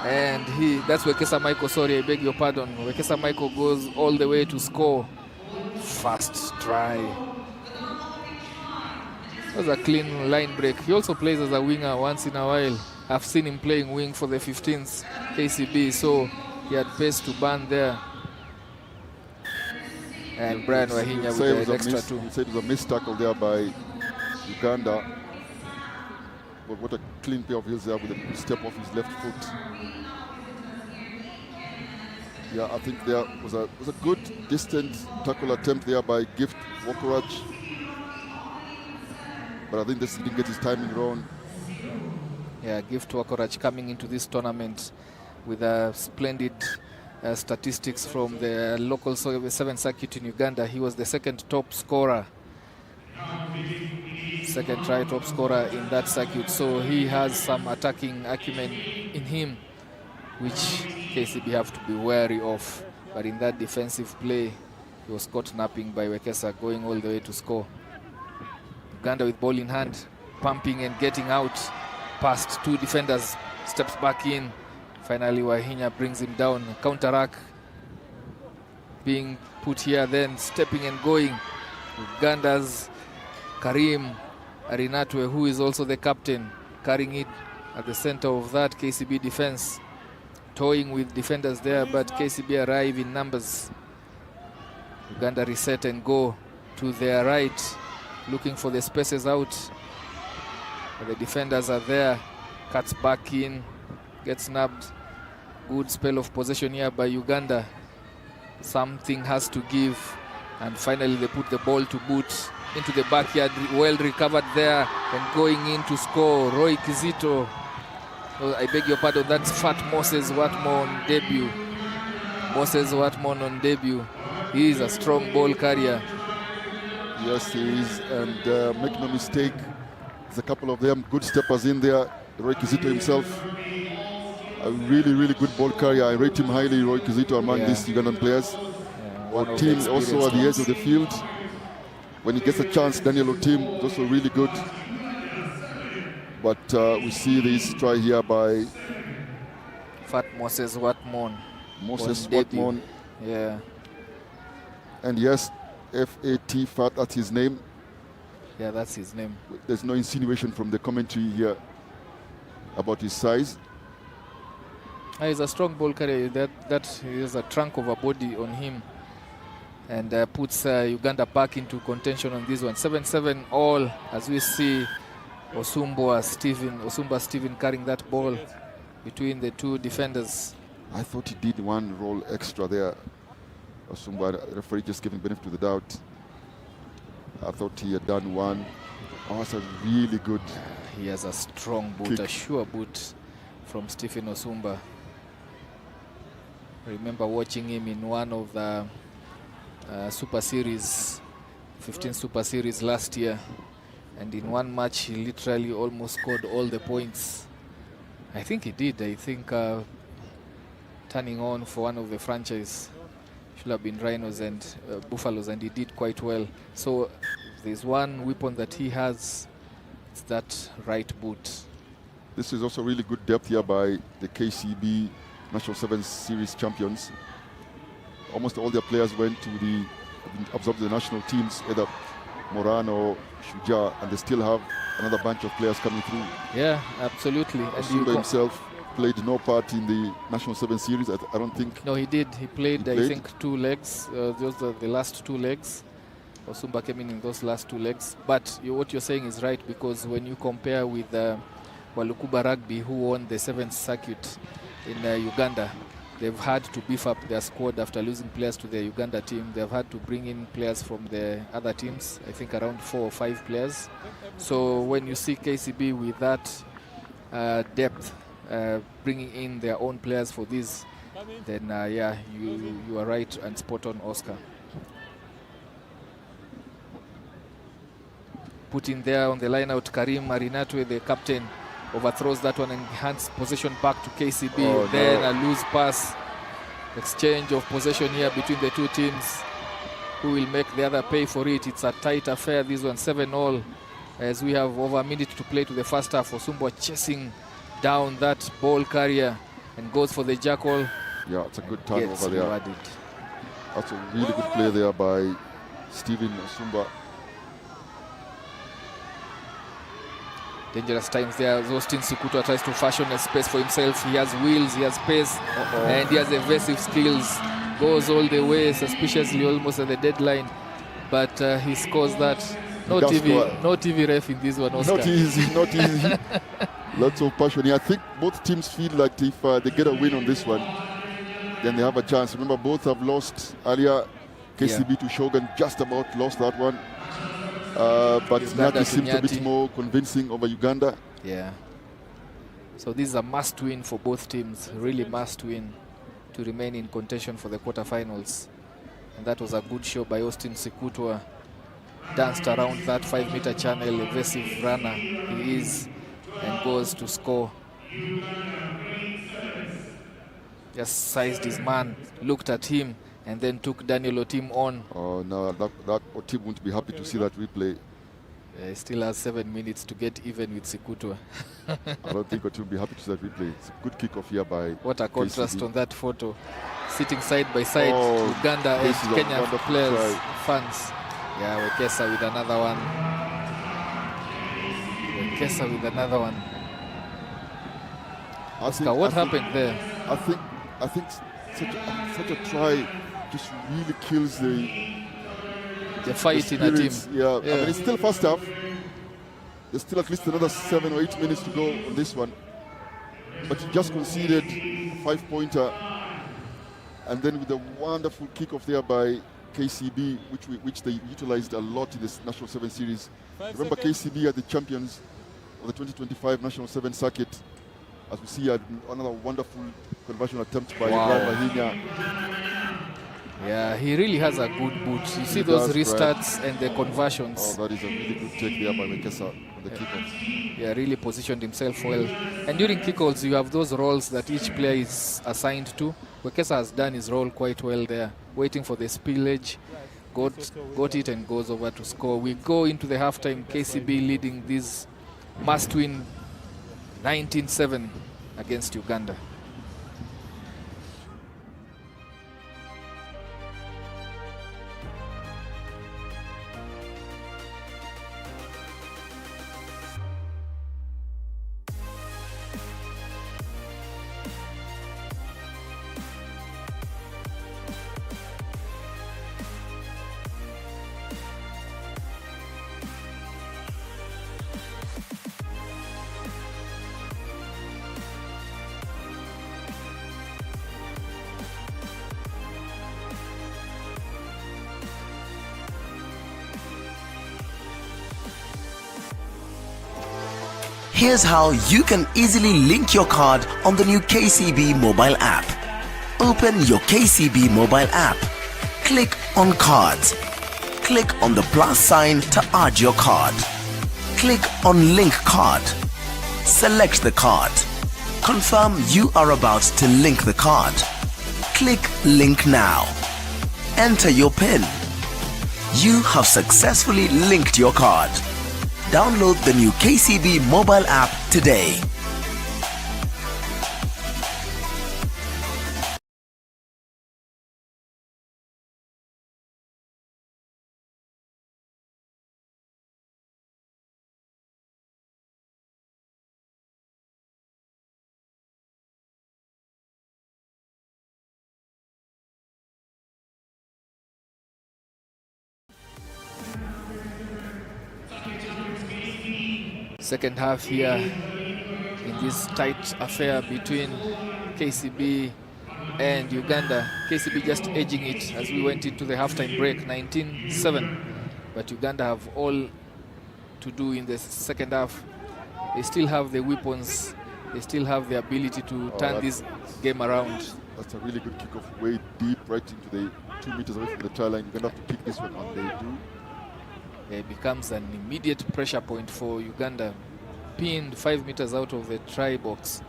And that's Wekesa Michael, sorry, I beg your pardon. Wekesa Michael goes all the way to score. Fast try. That was a clean line break. He also plays as a winger once in a while. I've seen him playing wing for the 15th KCB, so he had pace to burn there. And Brian Wahinya with the extra two. You said it was a missed tackle there by Uganda. But what a clean pair of heels there with a step off his left foot. Yeah, I think there was a good distant tackle attempt there by Gift Wokorach. But I think this didn't get his timing wrong. Yeah, Gift Wokorach coming into this tournament with a splendid statistics from the local 7th circuit in Uganda. He was the second top scorer. Second try top scorer in that circuit. So he has some attacking acumen in him, which KCB have to be wary of. But in that defensive play, he was caught napping by Wekesa, going all the way to score. Uganda with ball in hand, pumping and getting out past two defenders, steps back in. Finally, Wahinya brings him down. Counterattack being put here, then stepping and going. Uganda's Karim Arinatwe, who is also the captain, carrying it at the center of that KCB defense, toying with defenders there, but KCB arrive in numbers. Uganda reset and go to their right, looking for the spaces out. But the defenders are there, cuts back in, gets nabbed. Good spell of possession here by Uganda. Something has to give, and finally they put the ball to boot into the backyard. Well recovered there and going in to score. Roy Kizito. Oh, I beg your pardon, that's Fat Moses Watmore on debut. Moses Watmore on debut. He is a strong ball carrier. Yes, he is, and make no mistake, there's a couple of them good steppers in there. Roy Kizito himself, a really, really good ball carrier. I rate him highly, Roy Kizito, among these Ugandan players. Our team also at the edge of the field. When he gets a chance, Daniel Otim is also really good. But we see this try here by Fat Moses Watmore. Moses Watmore. Yeah. And yes, F-A-T, Fat, that's his name. Yeah, that's his name. There's no insinuation from the commentary here about his size. He's a strong ball carrier. That is a trunk of a body on him, and puts Uganda back into contention on this one. 7-7 all, as we see Osumba Stephen carrying that ball between the two defenders. I thought he did one roll extra there. Osumba, the referee just giving benefit of the doubt. I thought he had done one. Oh, that's a really good. He has a strong boot, a sure boot from Stephen Osumba. I remember watching him in one of the Super Series, 15 Super Series last year. And in one match, he literally almost scored all the points. I think he did. I think turning on for one of the franchise should have been Rhinos and Buffaloes, and he did quite well. So if there's one weapon that he has, it's that right boot. This is also really good depth here by the KCB National 7 Series champions. Almost all their players went to absorbed the national teams, either Morano, Shuja, and they still have another bunch of players coming through. Yeah, absolutely. Osumba himself played no part in the National 7 Series, I don't think. No, he did. He played, I think, 2 legs. Those are the last 2 legs. Osumba came in those last 2 legs. But what you're saying is right, because when you compare with Walukuba Rugby, who won the 7th circuit in Uganda, they've had to beef up their squad after losing players to the Uganda team. They've had to bring in players from the other teams, I think around 4 or 5 players. So when you see KCB with that depth, bringing in their own players for this, then yeah, you are right and spot on, Oscar. Put in there on the line out Karim Arinatwe, the captain, overthrows that one and hands possession back to KCB. Oh, then a loose pass. Exchange of possession here between the two teams. Who will make the other pay for it? It's a tight affair, this one, 7-all. As we have over a minute to play to the first half. Osumba chasing down that ball carrier. and goes for the jackal. Yeah, it's a good turnover there. Rewarded. That's a really good play there by Stephen Osumba. Dangerous times there. Austin Sikutua tries to fashion a space for himself. He has wheels, he has pace, and he has evasive skills. Goes all the way, suspiciously almost at the deadline, but he scores that. No TV ref in this one, Oscar. Not easy, not easy. Lots of passion here. I think both teams feel like if they get a win on this one, then they have a chance. Remember, both have lost earlier. KCB to Shogun just about lost that one. But Nyati seems a bit more convincing over Uganda. Yeah. So this is a must-win for both teams. Really must-win to remain in contention for the quarterfinals. And that was a good show by Austin Sikutua. Danced around that 5-meter channel, evasive runner he is, and goes to score. Just sized his man, looked at him, and then took Daniel Otim on. Oh no, that Otim won't be happy to see that replay. He still has 7 minutes to get even with Sikutua. I don't think Otim will be happy to see that replay. It's a good kickoff here by What a contrast KCB. on that photo. Sitting side by side, Uganda and Kenya players, fans. Yeah, Wekesa with another one. Wekesa with another one. Oscar, what happened there? I think such a try just really kills the fight in a team. Yeah, I mean, it's still first half. There's still at least another 7 or 8 minutes to go on this one. But you just conceded a 5-pointer, and then with a wonderful kickoff there by KCB, which they utilized a lot in this National 7 series. Remember, KCB are the champions of the 2025 National 7 circuit. As we see another wonderful conversion attempt by Ibrahim Mahinya. Yeah, he really has a good boot. You see those restarts and the conversions. Oh, that is a really good take there by Wekesa on the kickoff. Yeah, really positioned himself well. And during kickoffs, you have those roles that each player is assigned to. Wekesa has done his role quite well there, waiting for the spillage, got it and goes over to score. We go into the halftime, KCB leading this must-win 19-7 against Uganda. Here's how you can easily link your card on the new KCB mobile app. Open your KCB mobile app. Click on Cards. Click on the plus sign to add your card. Click on Link Card. Select the card. Confirm you are about to link the card. Click Link Now. Enter your PIN. You have successfully linked your card. Download the new KCB mobile app today. Second half here in this tight affair between KCB and Uganda. KCB just edging it as we went into the halftime break, 19-7. But Uganda have all to do in the second half. They still have the weapons. They still have the ability to turn this game around. That's a really good kickoff, way deep, right into the 2 meters away from the try line. Uganda have to pick this one, and they do. It becomes an immediate pressure point for Uganda, pinned 5 meters out of the try box.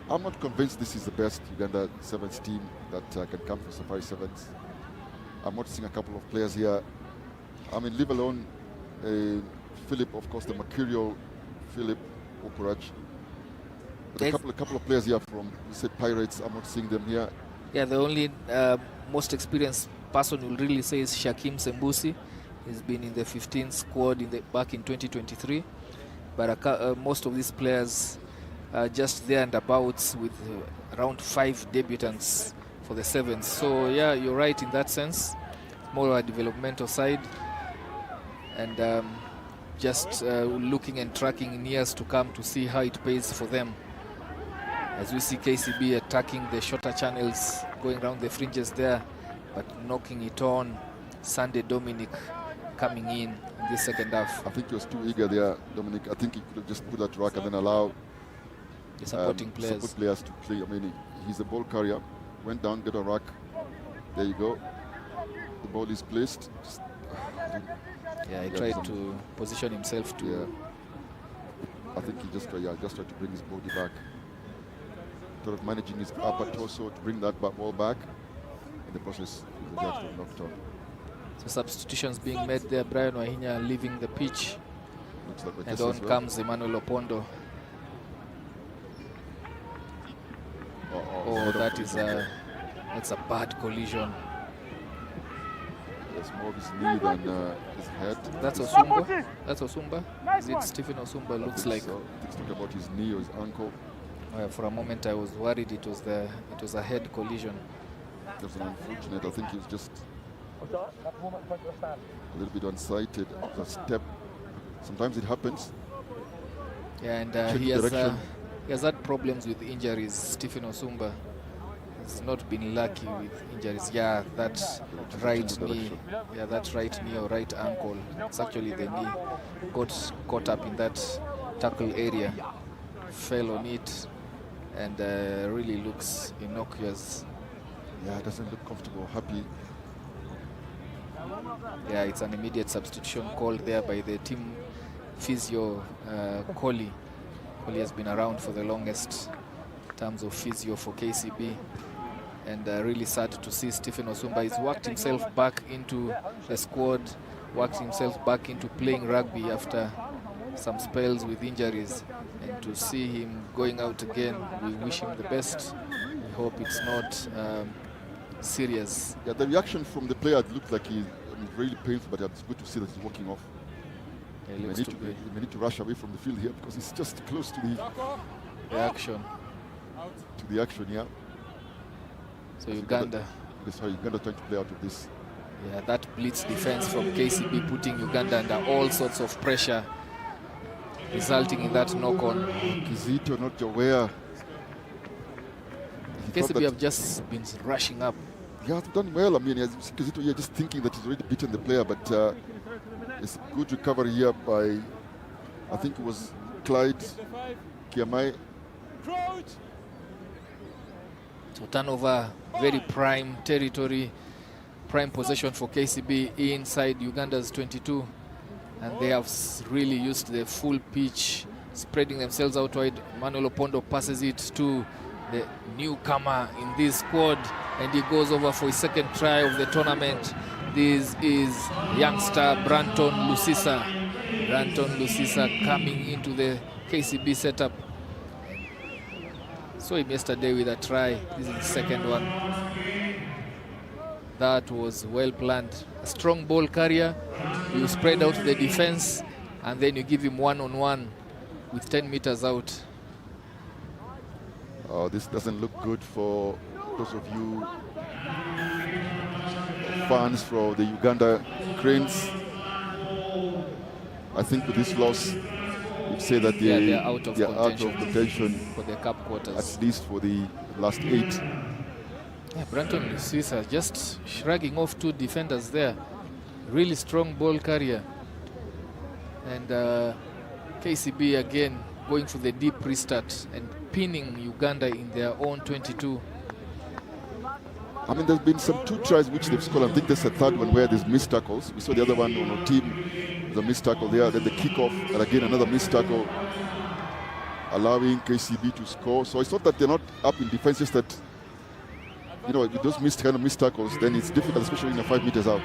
I'm not convinced this is the best Uganda Sevens team that can come from Safari Sevens. I'm not seeing a couple of players here. I mean, leave alone Philip, of course, the mercurial Philip Okuraj. But a couple of players here from, you said Pirates, I'm not seeing them here. Yeah, the only most experienced person you'll really say is Shakim Sembusi. He's been in the 15th squad back in 2023. But most of these players are just there and abouts with around 5 debutants for the 7th. So yeah, you're right in that sense. More a developmental side. And just looking and tracking in years to come to see how it pays for them. As we see KCB attacking the shorter channels, going around the fringes there, but knocking it on. Sunday Dominic coming in the second half. I think he was too eager there, Dominic. I think he could have just put that rack and then allow the supporting players to play. I mean, he's a ball carrier. Went down, get a rack. There you go. The ball is placed. Yeah, he tried to position himself to. Yeah. I think he just tried to bring his body back. Sort of managing his upper torso to bring that ball back. In the process, he was actually knocked on. So substitutions being made there. Brian Wahinya leaving the pitch. Looks like and on comes Emmanuel Opondo. That's a bad collision. It's more of his knee than his head. That's Osumba. That's Osumba. Is it Stephen Osumba? Looks like. So. I think it's talking about his knee or his ankle. For a moment, I was worried it was a head collision. That was unfortunate. I think he was just a little bit unsighted. The step. Sometimes it happens. Yeah, and he has had problems with injuries. Stephen Osumba has not been lucky with injuries. Yeah, that right knee. Yeah, that right knee or right ankle. It's actually the knee. Got caught up in that tackle area. Fell on it. And really looks innocuous. Yeah, it doesn't look comfortable, happy. Yeah, it's an immediate substitution called there by the team physio, Coley. Coley has been around for the longest terms of physio for KCB. And really sad to see Stephen Osumba. He's worked himself back into the squad, worked himself back into playing rugby after some spells with injuries. And to see him going out again, we wish him the best. We hope it's not serious. Yeah, the reaction from the player looked like he's really painful, but it's good to see that he's walking off. Yeah, he may need to rush away from the field here because he's just close to the action. To the action, yeah. So Uganda. Uganda trying to play out of this. Yeah, that blitz defense from KCB putting Uganda under all sorts of pressure, resulting in that knock-on. Kizito not aware. KCB have just been rushing up. Yeah, they've done well. I mean, Kizito here just thinking that he's already beaten the player, but it's a good recovery here by, I think it was Clyde Kiamai. So turnover, very prime territory, prime possession for KCB inside Uganda's 22. And they have really used the full pitch, spreading themselves out wide. Manuel Opondo passes it to the newcomer in this squad, and he goes over for his second try of the tournament. This is youngster Branton Lusisa. Branton Lusisa coming into the KCB setup. Saw him yesterday with a try. This is the second one. That was well planned. A strong ball carrier. You spread out the defense, and then you give him one-on-one with 10 meters out. Oh, this doesn't look good for those of you fans for the Uganda Cranes. I think with this loss, you'd say that they're out of contention for the cup quarters, at least for the last 8. Yeah, Branton Lusisa just shrugging off 2 defenders there. Really strong ball carrier. And KCB again going for the deep restart and pinning Uganda in their own 22. I mean, there's been some 2 tries which they've scored. I think there's a third one where there's missed tackles. We saw the other one on our team. There's a missed tackle there. Then the kickoff, and again another missed tackle, allowing KCB to score. So it's not that they're not up in defense, just that, you know, with those kind of missed tackles, then it's difficult, especially when you're 5 meters out.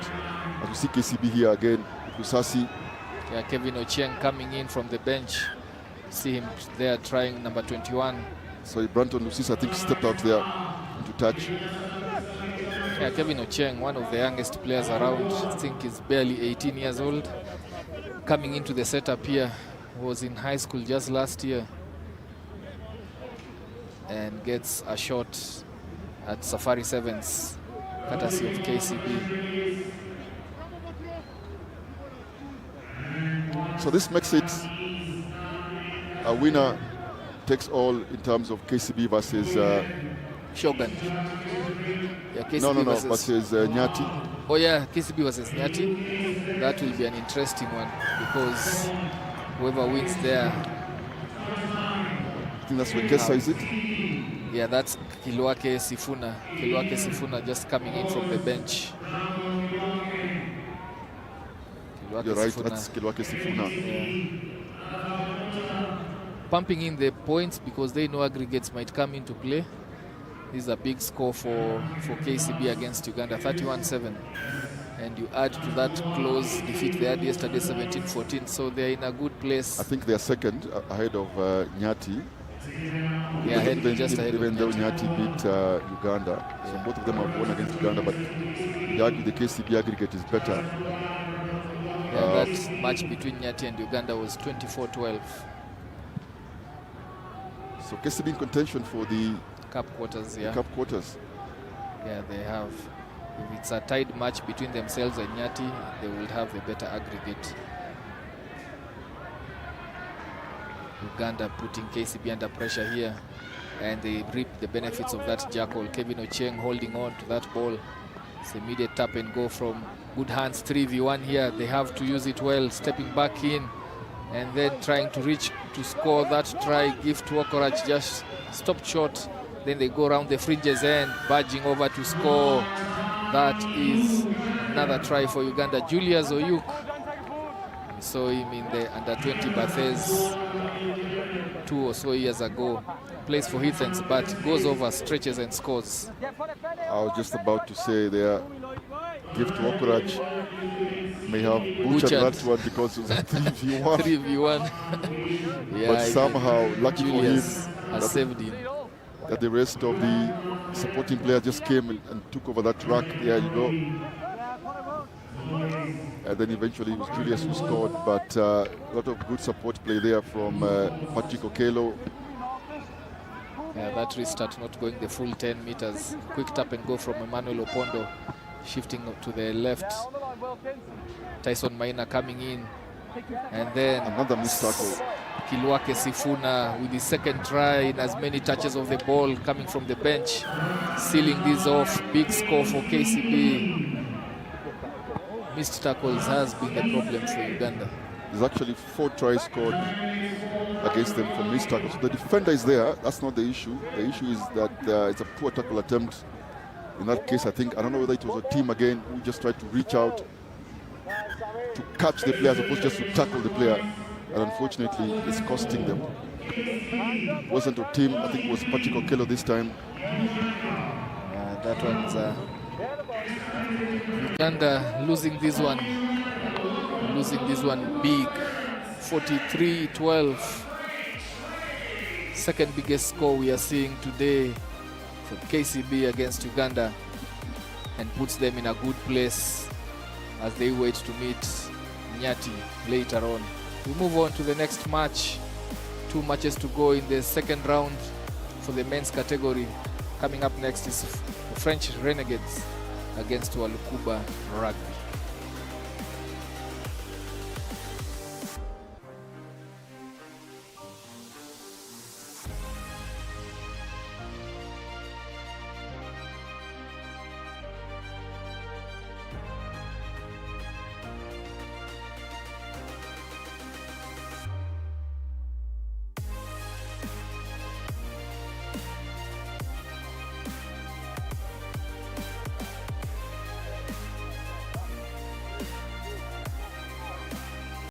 As we see KCB here again, Kusasi. Yeah, Kevin Ochieng coming in from the bench. see him there trying number 21. So Branton Lucis, I think, stepped out there to touch. Yeah, Kevin Ocheng, one of the youngest players around, I think he's barely 18 years old. Coming into the setup here, was in high school just last year and gets a shot at Safari Sevens, courtesy of KCB. So this makes it a winner takes all in terms of KCB versus Shogun. Yeah, KCB no, versus Nyati. Oh yeah, KCB versus Nyati. That will be an interesting one because whoever wins there. I think that's Wekesa, is it? Yeah, that's Kilwake Sifuna. Kilwake Sifuna just coming in from the bench. You're right, that's Kilwake Sifuna. Yeah. Pumping in the points because they know aggregates might come into play. This is a big score for KCB against Uganda, 31-7. And you add to that close defeat they had yesterday, 17-14. So they're in a good place. I think they're second ahead of Nyati. Yeah, even though Nyati beat Uganda. Yeah. So both of them have won against Uganda, but the KCB aggregate is better. Yeah, that match between Nyati and Uganda was 24-12. So KCB in contention for the Cup quarters, yeah. Cup quarters. Yeah, they have. If it's a tied match between themselves and Nyati, they will have the better aggregate. Uganda putting KCB under pressure here, and they reap the benefits of that jackal. Kevin Ocheng holding on to that ball. It's immediate tap and go from good hands. 3v1 here. They have to use it well, stepping back in and then trying to reach to score that try. Give to Okorach, just stopped short. Then they go around the fringes and barging over to score. That is another try for Uganda. Julius Oyuk, we saw him in the under-20 Bathurst 2 or so years ago. Plays for Heathens, but goes over, stretches and scores. I was just about to say there, Give to Okorach may have butchered that one because it was a 3v1. 3v1. Yeah, but somehow, lucky Julius for him, has saved him. That the rest of the supporting players just came and took over that track. There you go. And then eventually it was Julius who scored, but a lot of good support play there from Patrick Okello. Yeah, that restart not going the full 10 meters. Quick tap and go from Emmanuel Opondo, shifting to the left. Tyson Maina coming in. And then another missed tackle. Kilwake Sifuna with his second try in as many touches of the ball coming from the bench, sealing this off. Big score for KCB. Missed tackles has been the problem for Uganda. There's actually 4 tries scored against them for missed tackles. So the defender is there. That's not the issue. The issue is that it's a poor tackle attempt. In that case, I don't know whether it was a team again who just tried to reach out to catch the player as opposed to just to tackle the player. And unfortunately, it's costing them. It wasn't a team. I think it was Patrick Okello this time. That one's Uganda losing this one. Losing this one big. 43-12. Second biggest score we are seeing today for KCB against Uganda, and puts them in a good place as they wait to meet Nyati later on. We move on to the next match. 2 matches to go in the second round for the men's category. Coming up next is the French Renegades against Walukuba Rugby.